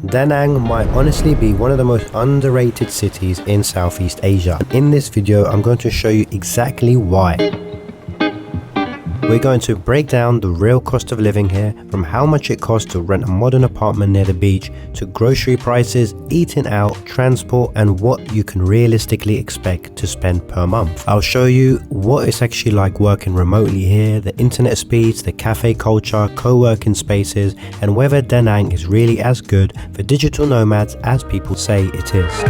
Da Nang might honestly be one of the most underrated cities in Southeast Asia. In this video, I'm going to show you exactly why. We're going to break down the real cost of living here, from how much it costs to rent a modern apartment near the beach, to grocery prices, eating out, transport, and what you can realistically expect to spend per month. I'll show you what it's actually like working remotely here, the internet speeds, the cafe culture, co-working spaces, and whether Da Nang is really as good for digital nomads as people say it is.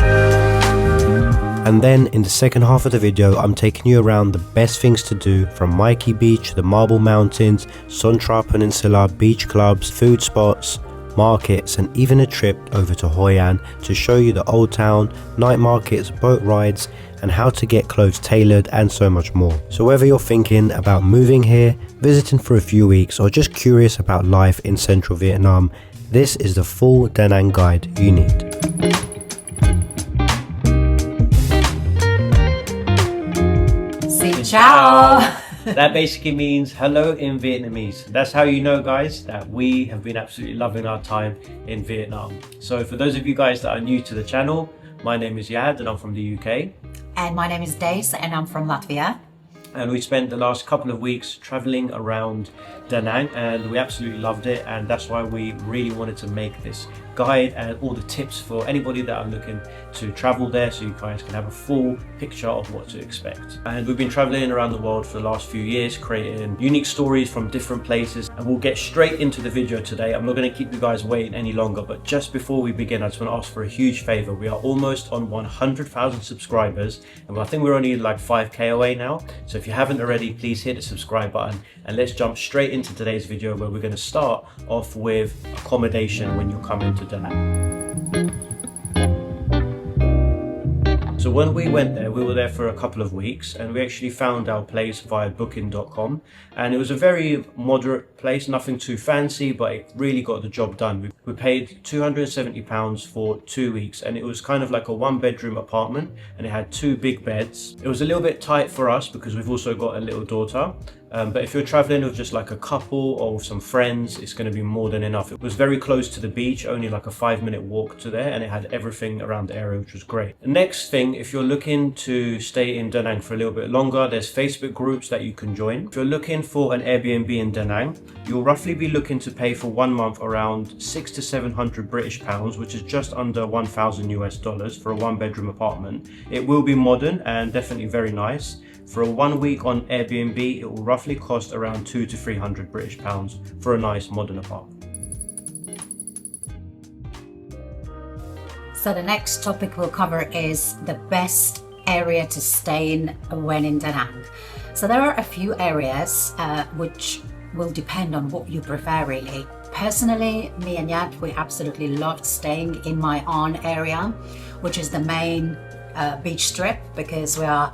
And then in the second half of the video, I'm taking you around the best things to do, from Khea Beach, the Marble Mountains, Sontra Peninsula, beach clubs, food spots, markets, and even a trip over to Hoi An to show you the old town, night markets, boat rides, and how to get clothes tailored, and so much more. So whether you're thinking about moving here, visiting for a few weeks, or just curious about life in central Vietnam, this is the full Da Nang guide you need. Ciao! That basically means hello in Vietnamese. That's how you know, guys, that we have been absolutely loving our time in Vietnam. So for those of you guys that are new to the channel, my name is Yad and I'm from the UK. And my name is Dace and I'm from Latvia. And we spent the last couple of weeks traveling around Da Nang and we absolutely loved it, and that's why we really wanted to make this guide and all the tips for anybody that are looking to travel there, so you guys can have a full picture of what to expect. And we've been traveling around the world for the last few years, creating unique stories from different places, and we'll get straight into the video today. I'm not going to keep you guys waiting any longer, but just before we begin, I just want to ask for a huge favor. We are almost on 100,000 subscribers and I think we're only like 5k away now, so if you haven't already, please hit the subscribe button and let's jump straight into today's video, where we're going to start off with accommodation when you come into Da Nang. So when we went there, we were there for a couple of weeks and we actually found our place via booking.com, and it was a very moderate place, nothing too fancy, but it really got the job done. We paid £270 for 2 weeks and it was kind of like a 1-bedroom apartment and it had 2 big beds. It was a little bit tight for us because we've also got a little daughter. But if you're traveling with just like a couple or with some friends, it's going to be more than enough. It was very close to the beach, only like a 5-minute walk to there, and it had everything around the area, which was great. The next thing, if you're looking to stay in Da Nang for a little bit longer, there's Facebook groups that you can join. If you're looking for an Airbnb in Da Nang, you'll roughly be looking to pay for 1 month around 600 to 700 British pounds, which is just under 1,000 US dollars for a 1-bedroom apartment. It will be modern and definitely very nice. For a 1 week on Airbnb, it will roughly cost around 200 to 300 British pounds for a nice modern apartment. So the next topic we'll cover is the best area to stay in when in Da Nang. So there are a few areas which will depend on what you prefer, really. Personally, me and Yad, we absolutely loved staying in Hoi An area, which is the main beach strip, because we are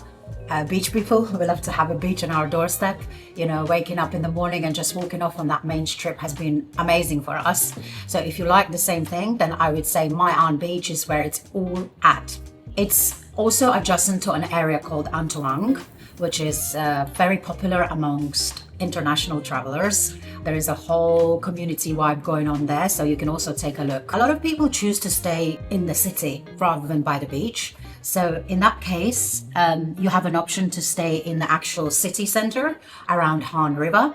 beach people. We love to have a beach on our doorstep. You know, waking up in the morning and just walking off on that main strip has been amazing for us. So if you like the same thing, then I would say Hoi An Beach is where it's all at. It's also adjacent to an area called An Thuong, which is very popular amongst international travelers. There is a whole community vibe going on there, so you can also take a look. A lot of people choose to stay in the city rather than by the beach. So in that case, you have an option to stay in the actual city center around Han River,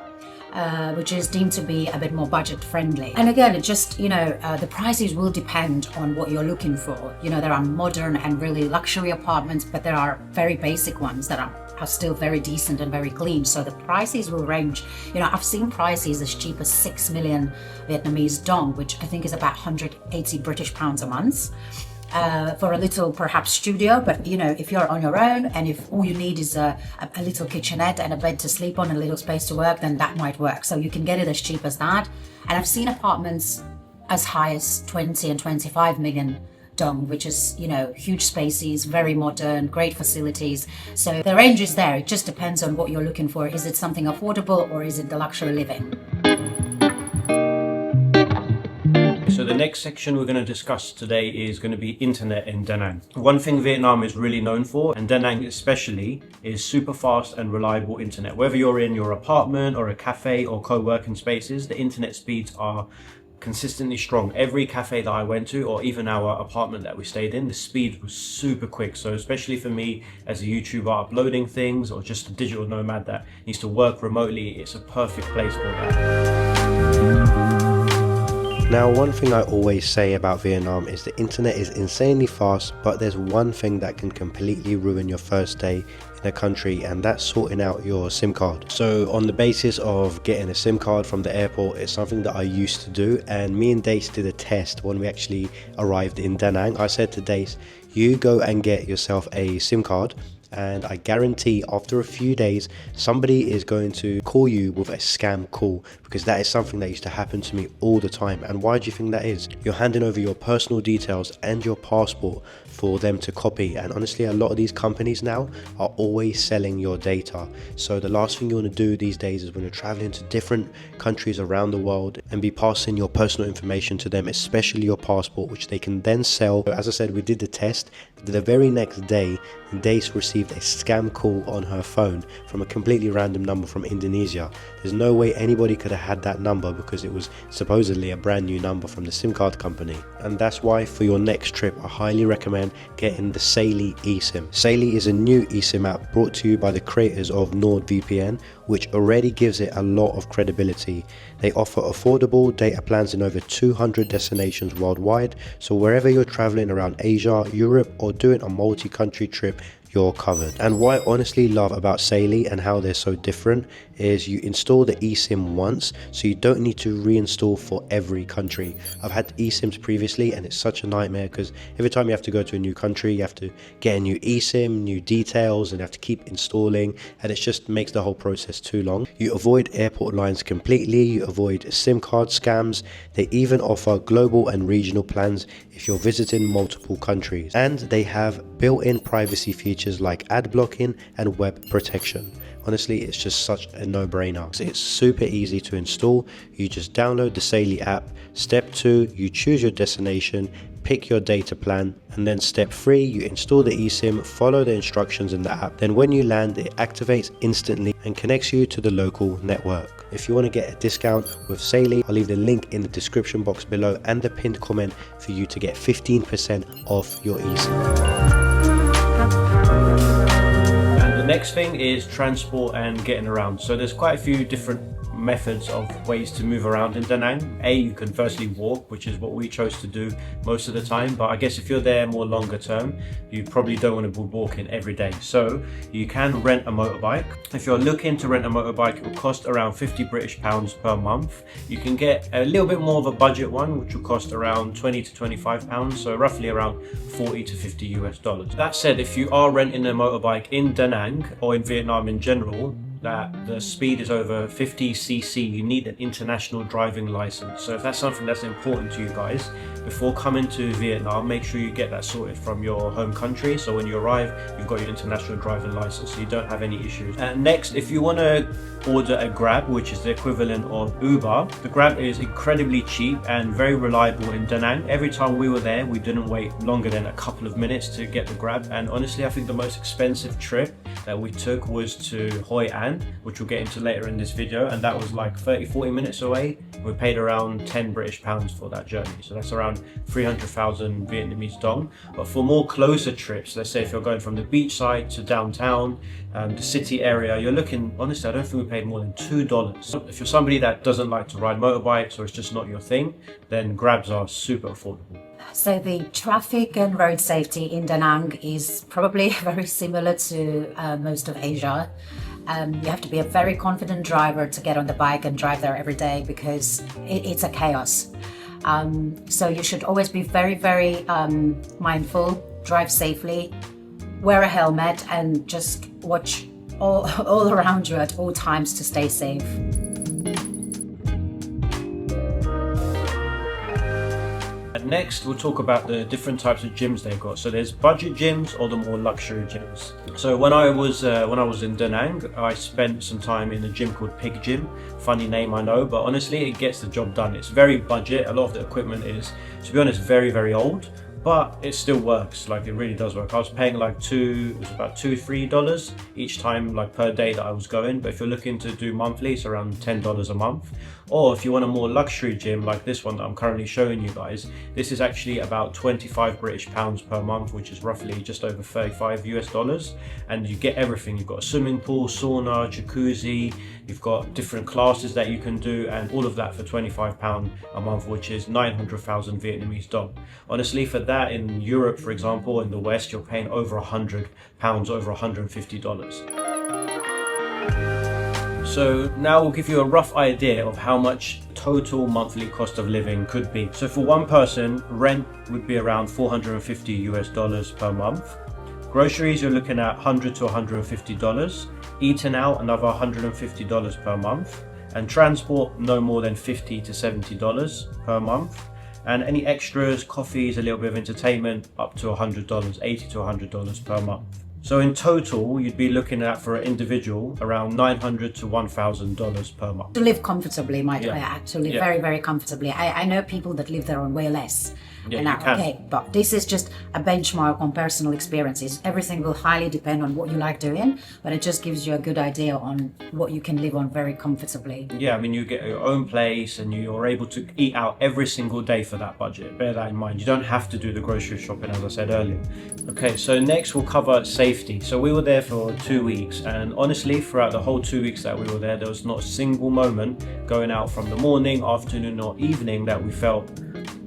which is deemed to be a bit more budget friendly. And again, it just, you know, the prices will depend on what you're looking for. You know, there are modern and really luxury apartments, but there are very basic ones that are still very decent and very clean. So the prices will range. You know, I've seen prices as cheap as 6 million Vietnamese dong, which I think is about 180 British pounds a month. For a little perhaps studio, but you know, if you're on your own and if all you need is a little kitchenette and a bed to sleep on and a little space to work, then that might work. So you can get it as cheap as that. And I've seen apartments as high as 20 and 25 million dong, which is, you know, huge spaces, very modern, great facilities. So the range is there. It just depends on what you're looking for. Is it something affordable or is it the luxury living? So the next section we're going to discuss today is going to be internet in Da Nang. One thing Vietnam is really known for, and Da Nang especially, is super fast and reliable internet. Whether you're in your apartment or a cafe or co-working spaces, the internet speeds are consistently strong. Every cafe that I went to, or even our apartment that we stayed in, the speed was super quick. So especially for me as a YouTuber uploading things, or just a digital nomad that needs to work remotely, it's a perfect place for that. Now, one thing I always say about Vietnam is the internet is insanely fast, but there's one thing that can completely ruin your first day in a country, and that's sorting out your SIM card. So on the basis of getting a SIM card from the airport, it's something that I used to do, and me and Dace did a test when we actually arrived in Da Nang. I said to Dace, you go and get yourself a SIM card, and I guarantee after a few days somebody is going to call you with a scam call, because that is something that used to happen to me all the time. And why do you think that is? You're handing over your personal details and your passport for them to copy, and honestly a lot of these companies now are always selling your data. So the last thing you want to do these days is when you're traveling to different countries around the world and be passing your personal information to them, especially your passport, which they can then sell. As I said, we did the test. The very next day, Dace received a scam call on her phone from a completely random number from Indonesia. There's no way anybody could have had that number, because it was supposedly a brand new number from the SIM card company. And that's why for your next trip, I highly recommend getting the Saily eSIM. Saily is a new eSIM app brought to you by the creators of NordVPN, which already gives it a lot of credibility. They offer affordable data plans in over 200 destinations worldwide, so wherever you're traveling around Asia, Europe, or doing a multi-country trip, you're covered. And what I honestly love about Saily and how they're so different is you install the eSIM once, so you don't need to reinstall for every country. I've had eSIMs previously and it's such a nightmare, because every time you have to go to a new country, you have to get a new eSIM, new details, and have to keep installing, and it just makes the whole process too long. You avoid airport lines completely, you avoid SIM card scams. They even offer global and regional plans if you're visiting multiple countries, and they have built-in privacy features like ad blocking and web protection. Honestly, it's just such a no-brainer. It's super easy to install. You just download the Saily app. Step 2, you choose your destination, pick your data plan, and then step 3, you install the eSIM, follow the instructions in the app. Then when you land, it activates instantly and connects you to the local network. If you want to get a discount with Saily, I'll leave the link in the description box below and the pinned comment for you to get 15% off your eSIM. The next thing is transport and getting around. So there's quite a few different methods of ways to move around in Da Nang. You can firstly walk, which is what we chose to do most of the time, but I guess if you're there more longer term, you probably don't want to be walking every day. So you can rent a motorbike. If you're looking to rent a motorbike, it will cost around 50 British pounds per month. You can get a little bit more of a budget one, which will cost around 20 to 25 pounds, so roughly around 40 to 50 US dollars. That said, if you are renting a motorbike in Da Nang or in Vietnam in general, that the speed is over 50cc, you need an international driving license. So if that's something that's important to you guys, before coming to Vietnam, make sure you get that sorted from your home country, so when you arrive you've got your international driving license, so you don't have any issues. And next, if you want to order a Grab, which is the equivalent of Uber, the Grab is incredibly cheap and very reliable in Da Nang. Every time we were there, we didn't wait longer than a couple of minutes to get the Grab. And honestly, I think the most expensive trip that we took was to Hoi An, which we'll get into later in this video, and that was like 30-40 minutes away. We paid around 10 British pounds for that journey, so that's around 300,000 Vietnamese dong. But for more closer trips, let's say if you're going from the beachside to downtown, the city area, you're looking, honestly, I don't think we paid more than $2. If you're somebody that doesn't like to ride motorbikes, or it's just not your thing, then Grabs are super affordable. So the traffic and road safety in Da Nang is probably very similar to most of Asia. You have to be a very confident driver to get on the bike and drive there every day, because it's a chaos. So you should always be very mindful, drive safely, wear a helmet, and just watch all around you at all times to stay safe. Next, we'll talk about the different types of gyms they've got. So there's budget gyms or the more luxury gyms. So when I was in Da Nang, I spent some time in a gym called Pig Gym. Funny name, I know, but honestly, it gets the job done. It's very budget. A lot of the equipment is, to be honest, very old, but it still works. Like, it really does work. I was paying like about $2-3 each time, like per day that I was going. But if you're looking to do monthly, it's around $10 a month. Or if you want a more luxury gym like this one that I'm currently showing you guys, this is actually about 25 British pounds per month, which is roughly just over 35 US dollars. And you get everything. You've got a swimming pool, sauna, jacuzzi, you've got different classes that you can do, and all of that for £25 a month, which is 900,000 Vietnamese dong. Honestly, for that in Europe, for example, in the West, you're paying over £100, over $150. So now we'll give you a rough idea of how much total monthly cost of living could be. So for one person, rent would be around 450 US dollars per month. Groceries, you're looking at $100 to $150. Eating out, another $150 per month. And transport, no more than $50 to $70 per month. And any extras, coffees, a little bit of entertainment, up to $100, $80 to $100 per month. So in total, you'd be looking at, for an individual, around $900 to $1,000 per month. To live comfortably, actually, very, very comfortably. I know people that live there on way less. Yeah, and you can. Okay, but this is just a benchmark on personal experiences. Everything will highly depend on what you like doing, but it just gives you a good idea on what you can live on very comfortably. Yeah, I mean, you get your own place and you're able to eat out every single day for that budget. Bear that in mind. You don't have to do the grocery shopping, as I said earlier. Okay, so next we'll cover safety. So we were there for 2 weeks, and honestly, throughout the whole 2 weeks that we were there was not a single moment going out from the morning, afternoon or evening that we felt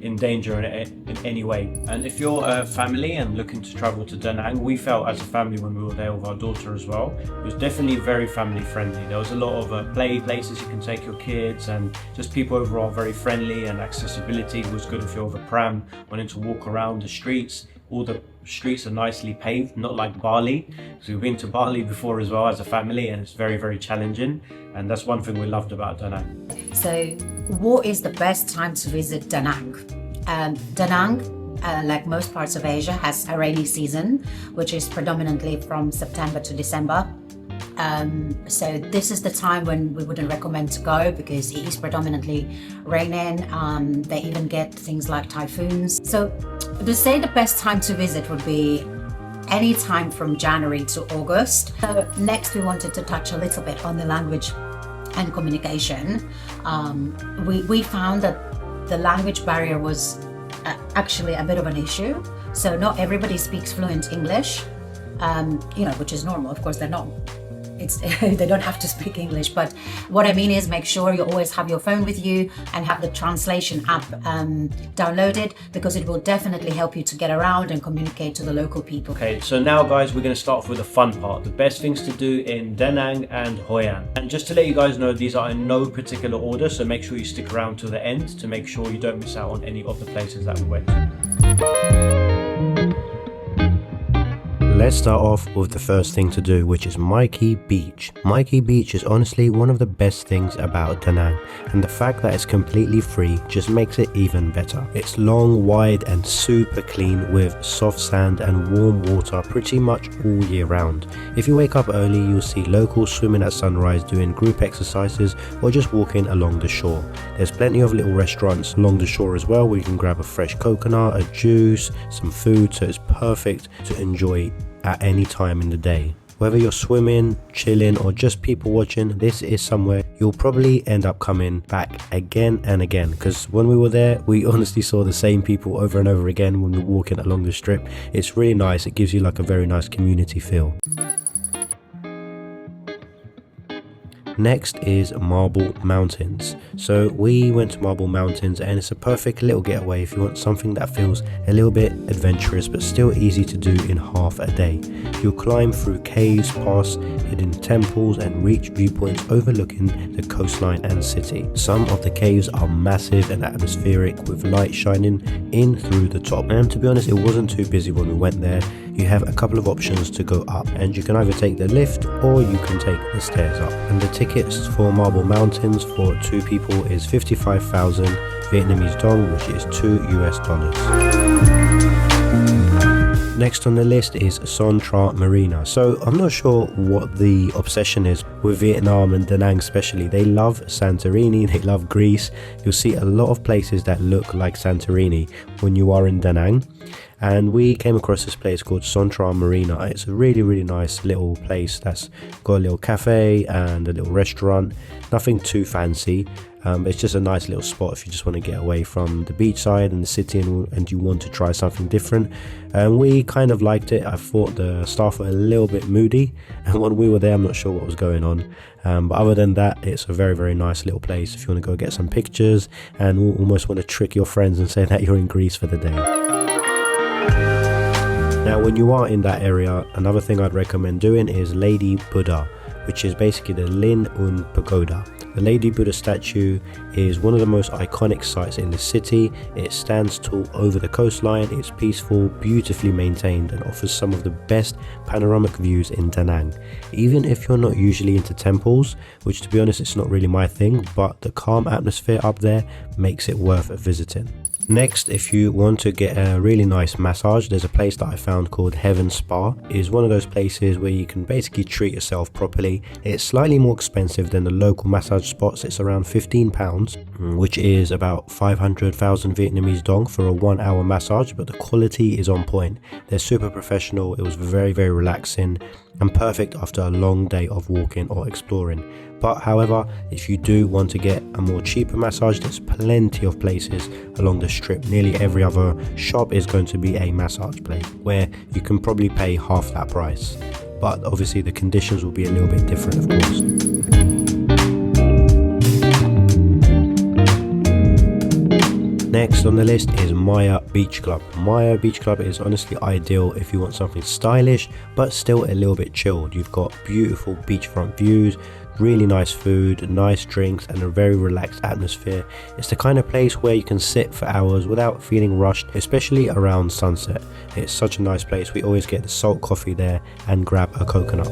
in danger in any way. And if you're a family and looking to travel to Da Nang, we felt as a family when we were there with our daughter as well, it was definitely very family friendly. There was a lot of play places you can take your kids, and just people overall very friendly, and accessibility was good if you're with a pram wanting to walk around the streets. All the streets are nicely paved, not like Bali. So we've been to Bali before as well as a family, and it's very, very challenging. And that's one thing we loved about Da Nang. So what is the best time to visit Da Nang? Da Nang, like most parts of Asia, has a rainy season, which is predominantly from September to December. So this is the time when we wouldn't recommend to go, because it is predominantly raining. They even get things like typhoons. So to say the best time to visit would be any time from January to August. So next we wanted to touch a little bit on the language and communication. We found that the language barrier was actually a bit of an issue. So not everybody speaks fluent English, which is normal. Of course, they're not. They don't have to speak English, but what I mean is make sure you always have your phone with you and have the translation app downloaded, because it will definitely help you to get around and communicate to the local people. Okay, so now guys, we're going to start off with the fun part, the best things to do in Da Nang and Hoi An. And just to let you guys know, these are in no particular order, so make sure you stick around to the end to make sure you don't miss out on any of the places that we went to. Let's start off with the first thing to do, which is Khea Beach. Khea Beach is honestly one of the best things about Da Nang, and the fact that it's completely free just makes it even better. It's long, wide and super clean, with soft sand and warm water pretty much all year round. If you wake up early, you'll see locals swimming at sunrise, doing group exercises or just walking along the shore. There's plenty of little restaurants along the shore as well, where you can grab a fresh coconut, a juice, some food, so it's perfect to enjoy at any time in the day. Whether you're swimming, chilling or just people watching, this is somewhere you'll probably end up coming back again and again, because when we were there we honestly saw the same people over and over again when we're walking along the strip. It's really nice. It gives you like a very nice community feel. Next is Marble Mountains. So we went to Marble Mountains, and it's a perfect little getaway if you want something that feels a little bit adventurous but still easy to do in half a day. You'll climb through caves, past hidden temples and reach viewpoints overlooking the coastline and city. Some of the caves are massive and atmospheric, with light shining in through the top. And to be honest, it wasn't too busy when we went there. You have a couple of options to go up, and you can either take the lift or you can take the stairs up. And the tickets for Marble Mountains for 2 people is 55,000 Vietnamese dong, which is $2 US. Next on the list is Tra Marina. So I'm not sure what the obsession is with Vietnam and Da Nang especially. They love Santorini, they love Greece. You'll see a lot of places that look like Santorini when you are in Da Nang. And we came across this place called Tra Marina. It's a really, really nice little place that's got a little cafe and a little restaurant. Nothing too fancy. But it's just a nice little spot if you just want to get away from the beach side and the city, and you want to try something different. And we kind of liked it. I thought the staff were a little bit moody, and when we were there, I'm not sure what was going on. But other than that, it's a very, very nice little place if you want to go get some pictures and almost want to trick your friends and say that you're in Greece for the day. Now, when you are in that area, another thing I'd recommend doing is Lady Buddha, which is basically the Lin Un Pagoda. The Lady Buddha statue is one of the most iconic sites in the city. It stands tall over the coastline, it's peaceful, beautifully maintained, and offers some of the best panoramic views in Da Nang. Even if you're not usually into temples, which to be honest it's not really my thing, but the calm atmosphere up there makes it worth visiting. Next, if you want to get a really nice massage, there's a place that I found called Heaven Spa. It is one of those places where you can basically treat yourself properly. It's slightly more expensive than the local massage spots. It's around £15, which is about 500,000 Vietnamese dong for a 1 hour massage, but the quality is on point. They're super professional. It was very, very relaxing and perfect after a long day of walking or exploring. But however, if you do want to get a more cheaper massage, there's plenty of places along the strip. Nearly every other shop is going to be a massage place where you can probably pay half that price. But obviously the conditions will be a little bit different, of course. Next on the list is Maia Beach Club. Maia Beach Club is honestly ideal if you want something stylish but still a little bit chilled. You've got beautiful beachfront views, really nice food, nice drinks, and a very relaxed atmosphere. It's the kind of place where you can sit for hours without feeling rushed, especially around sunset. It's such a nice place. We always get the salt coffee there and grab a coconut.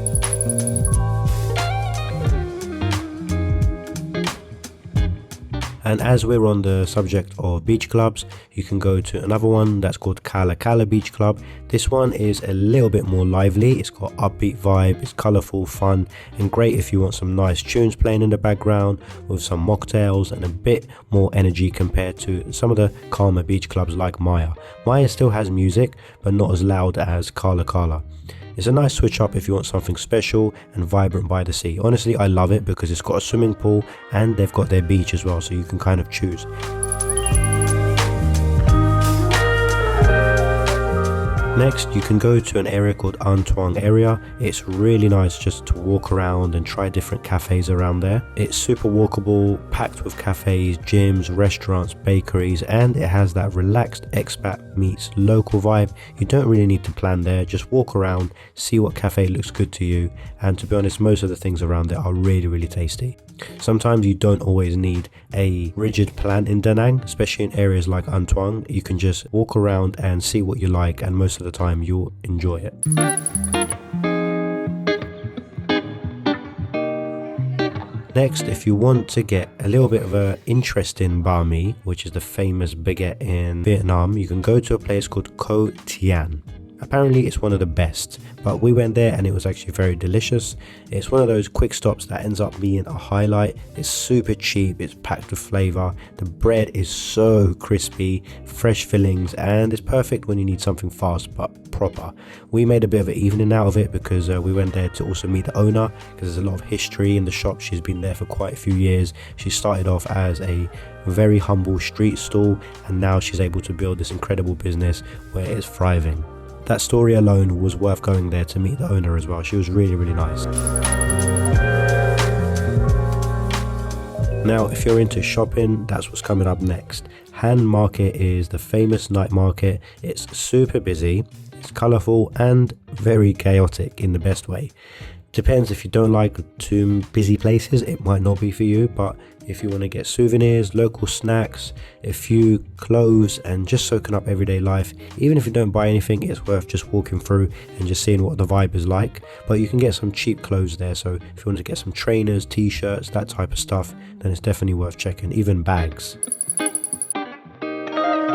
And as we're on the subject of beach clubs, you can go to another one that's called Khea Beach Club. This one is a little bit more lively. It's got upbeat vibe, it's colourful, fun, and great if you want some nice tunes playing in the background with some mocktails and a bit more energy compared to some of the calmer beach clubs like Maia. Maia still has music, but not as loud as Khea. It's a nice switch up if you want something special and vibrant by the sea. Honestly, I love it because it's got a swimming pool and they've got their beach as well, so you can kind of choose. Next, you can go to an area called Thuong Area. It's really nice just to walk around and try different cafes around there. It's super walkable, packed with cafes, gyms, restaurants, bakeries, and it has that relaxed expat meets local vibe. You don't really need to plan there, just walk around, see what cafe looks good to you, and to be honest, most of the things around there are really, really tasty. Sometimes you don't always need a rigid plan in Da Nang, especially in areas like Thuong. You can just walk around and see what you like, and most of the time you'll enjoy it. Next, if you want to get a little bit of an interest in banh mi, which is the famous baguette in Vietnam, you can go to a place called Hoi An. Apparently it's one of the best, but we went there and it was actually very delicious. It's one of those quick stops that ends up being a highlight. It's super cheap, it's packed with flavour, the bread is so crispy, fresh fillings, and it's perfect when you need something fast but proper. We made a bit of an evening out of it because we went there to also meet the owner, because there's a lot of history in the shop. She's been there for quite a few years. She started off as a very humble street stall and now she's able to build this incredible business where it's thriving. That story alone was worth going there to meet the owner as well. She was really, really nice. Now, if you're into shopping, that's what's coming up next. Hoi An Market is the famous night market. It's super busy, it's colourful and very chaotic in the best way. Depends, if you don't like too busy places, it might not be for you, but if you want to get souvenirs, local snacks, a few clothes and just soaking up everyday life, even if you don't buy anything, it's worth just walking through and just seeing what the vibe is like. But you can get some cheap clothes there, so if you want to get some trainers, t-shirts, that type of stuff, then it's definitely worth checking, even bags.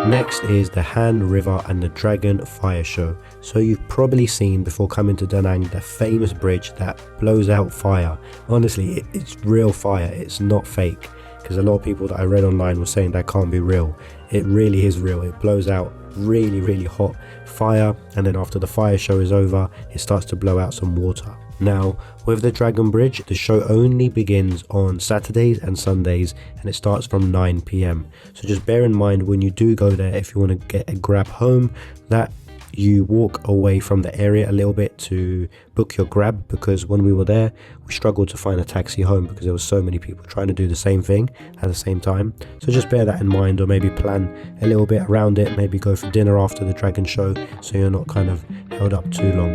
Next is the Han River and the Dragon Fire Show. So you've probably seen before coming to Da Nang the famous bridge that blows out fire. Honestly, it's real fire, it's not fake, because a lot of people that I read online were saying that can't be real. It really is real. It blows out really, really hot fire, and then after the fire show is over, it starts to blow out some water. Now, with the Dragon Bridge, the show only begins on Saturdays and Sundays, and it starts from 9 p.m. So just bear in mind when you do go there, if you want to get a grab home, that you walk away from the area a little bit to book your grab, because when we were there we struggled to find a taxi home because there were so many people trying to do the same thing at the same time. So just bear that in mind, or maybe plan a little bit around it, maybe go for dinner after the Dragon show so you're not kind of held up too long.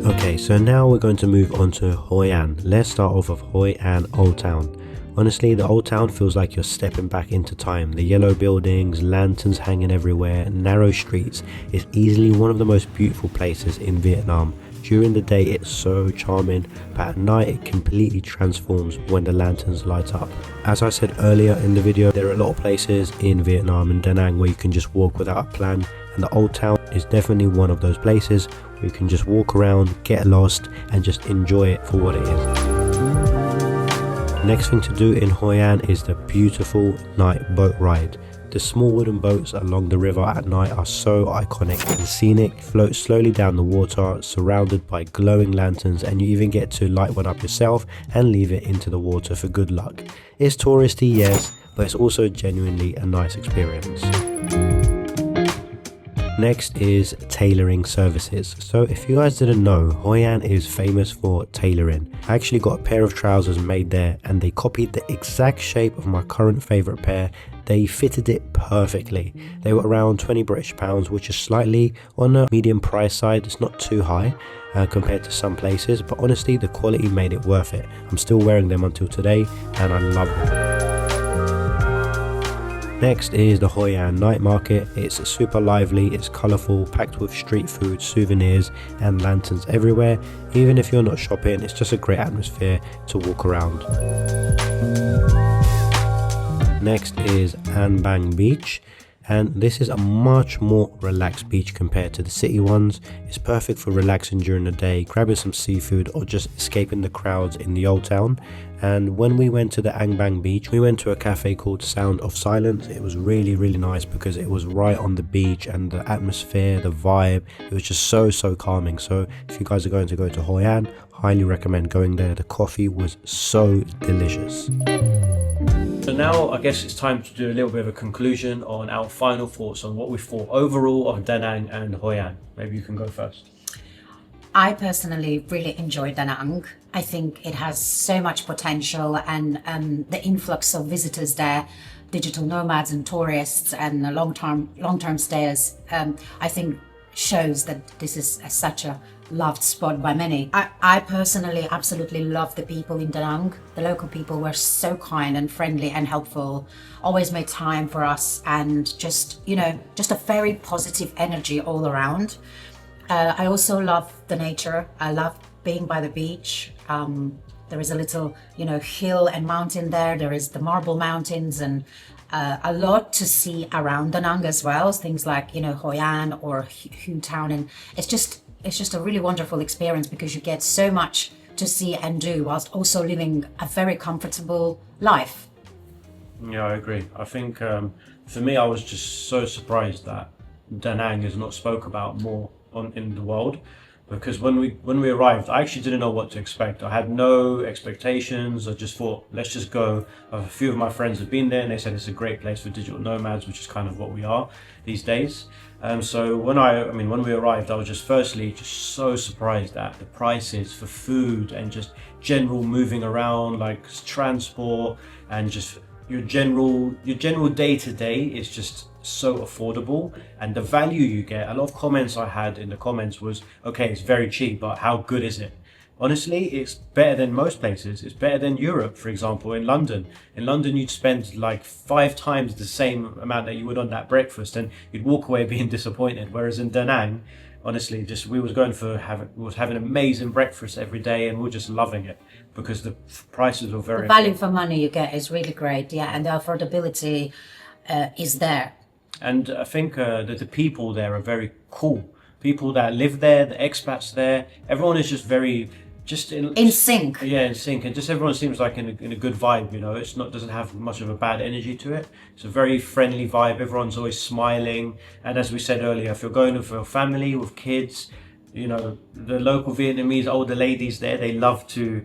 Okay, so now we're going to move on to Hoi An. Let's start off with Hoi An Old Town. Honestly, the old town feels like you're stepping back into time. The yellow buildings, lanterns hanging everywhere, narrow streets. It's easily one of the most beautiful places in Vietnam. During the day it's so charming, but at night it completely transforms when the lanterns light up. As I said earlier in the video, there are a lot of places in Vietnam and Da Nang where you can just walk without a plan, and the old town is definitely one of those places where you can just walk around, get lost, and just enjoy it for what it is. Next thing to do in Hoi An is the beautiful night boat ride. The small wooden boats along the river at night are so iconic and scenic. Float slowly down the water, surrounded by glowing lanterns, and you even get to light one up yourself and leave it into the water for good luck. It's touristy, yes, but it's also genuinely a nice experience. Next is tailoring services. So if you guys didn't know, Hoi An is famous for tailoring. I actually got a pair of trousers made there, and they copied the exact shape of my current favourite pair. They fitted it perfectly. They were around 20 British pounds, which is slightly on the medium price side. It's not too high compared to some places, but honestly the quality made it worth it. I'm still wearing them until today and I love them. Next is the Hoi An Night Market. It's super lively, it's colourful, packed with street food, souvenirs and lanterns everywhere. Even if you're not shopping, it's just a great atmosphere to walk around. Next is Bang Beach, and this is a much more relaxed beach compared to the city ones. It's perfect for relaxing during the day, grabbing some seafood, or just escaping the crowds in the old town. And when we went to the Bang Beach, we went to a cafe called Sound of Silence. It was really nice because it was right on the beach, and the atmosphere, the vibe, it was just so calming. So if you guys are going to go to Hoi An, highly recommend going there. The coffee was so delicious. So now I guess it's time to do a little bit of a conclusion on our final thoughts on what we thought overall of Da Nang and Hoi An. Maybe you can go first. I personally really enjoyed Da Nang. I think it has so much potential, and the influx of visitors there, digital nomads and tourists and long-term stayers, I think shows that this is such a loved spot by many. I personally absolutely love the people in Da Nang. The local people were so kind and friendly and helpful, always made time for us, and just a very positive energy all around. I also love the nature. I love being by the beach. There is a little hill and mountain there. There is the Marble Mountains, and a lot to see around Da Nang as well. Things like Hoi An or Hue Town, and it's just a really wonderful experience because you get so much to see and do whilst also living a very comfortable life. Yeah, I agree. I think for me, I was just so surprised that Da Nang is not spoke about more in the world, because when we arrived, I actually didn't know what to expect. I had no expectations. I just thought, let's just go. A few of my friends had been there and they said it's a great place for digital nomads, which is kind of what we are these days. So when we arrived, I was just so surprised at the prices for food and just general moving around, like transport, and just your general day to day is just so affordable, and the value you get. A lot of comments I had in the comments was, okay, it's very cheap, but how good is it? Honestly, it's better than most places. It's better than Europe, for example. In London you'd spend like 5 times the same amount that you would on that breakfast, and you'd walk away being disappointed. Whereas in Da Nang, honestly, we was having amazing breakfast every day, and we were just loving it because the prices were very. The value for money you get is really great, yeah, and the affordability is there. And I think that the people there are very cool. People that live there, the expats there, everyone is just very just in sync. Yeah, in sync, and just everyone seems like in a good vibe. You know, it's not doesn't have much of a bad energy to it. It's a very friendly vibe. Everyone's always smiling, and as we said earlier, if you're going with your family with kids, you know, the local Vietnamese older ladies there, they love to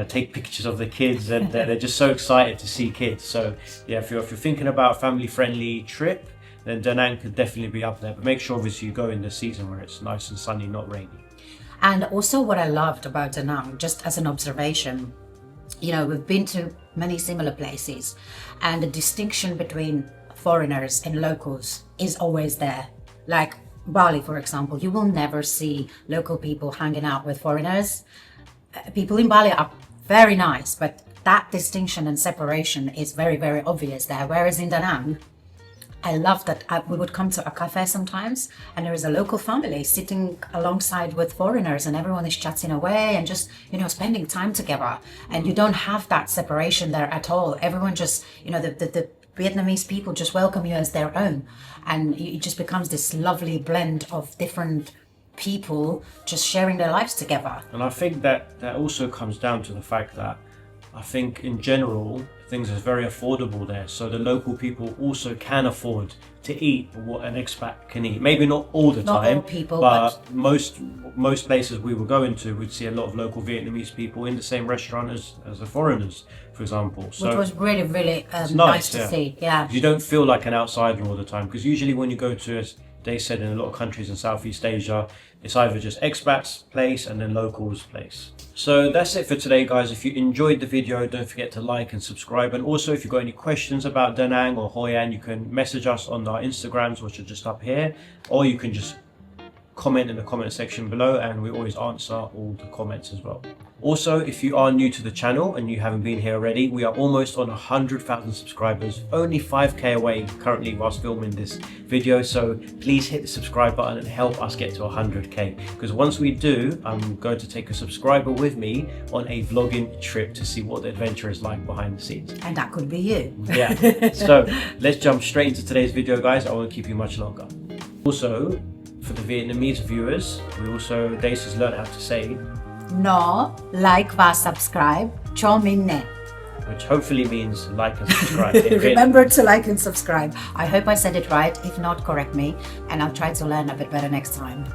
take pictures of the kids, and they're just so excited to see kids. So yeah, if you're thinking about a family friendly trip, then Da Nang could definitely be up there. But make sure obviously you go in the season where it's nice and sunny, not rainy. And also what I loved about Da Nang, just as an observation, you know, we've been to many similar places, and the distinction between foreigners and locals is always there. Like Bali, for example, you will never see local people hanging out with foreigners. People in Bali are very nice, but that distinction and separation is very, very obvious there. Whereas in Da Nang, I love that we would come to a cafe sometimes and there is a local family sitting alongside with foreigners, and everyone is chatting away and just, you know, spending time together. And you don't have that separation there at all. Everyone just, you know, the Vietnamese people just welcome you as their own. And it just becomes this lovely blend of different people just sharing their lives together. And I think that also comes down to the fact that I think in general things are very affordable there, so the local people also can afford to eat what an expat can eat. Maybe not all the Not time, all people, but most places we were going to, we'd see a lot of local Vietnamese people in the same restaurant as the foreigners, for example. So which was really, really nice to see. Yeah. you don't feel like an outsider all the time, because usually when you go to, as they said, in a lot of countries in Southeast Asia, it's either just expats place and then locals place. So that's it for today, guys. If you enjoyed the video, don't forget to like and subscribe. And also, if you've got any questions about Da Nang or Hoi An, you can message us on our Instagrams, which are just up here, or you can just comment in the comment section below, and we always answer all the comments as well. Also, if you are new to the channel and you haven't been here already, we are almost on 100,000 subscribers, only 5k away currently whilst filming this video. So please hit the subscribe button and help us get to 100k, because once we do, I'm going to take a subscriber with me on a vlogging trip to see what the adventure is like behind the scenes. And that could be you. Yeah. So let's jump straight into today's video, guys. I won't keep you much longer. Also, for the Vietnamese viewers, Dace has learned how to say No, like và subscribe cho mình nè. which hopefully means like and subscribe. Remember to like and subscribe. I hope I said it right. If not, correct me, and I'll try to learn a bit better next time.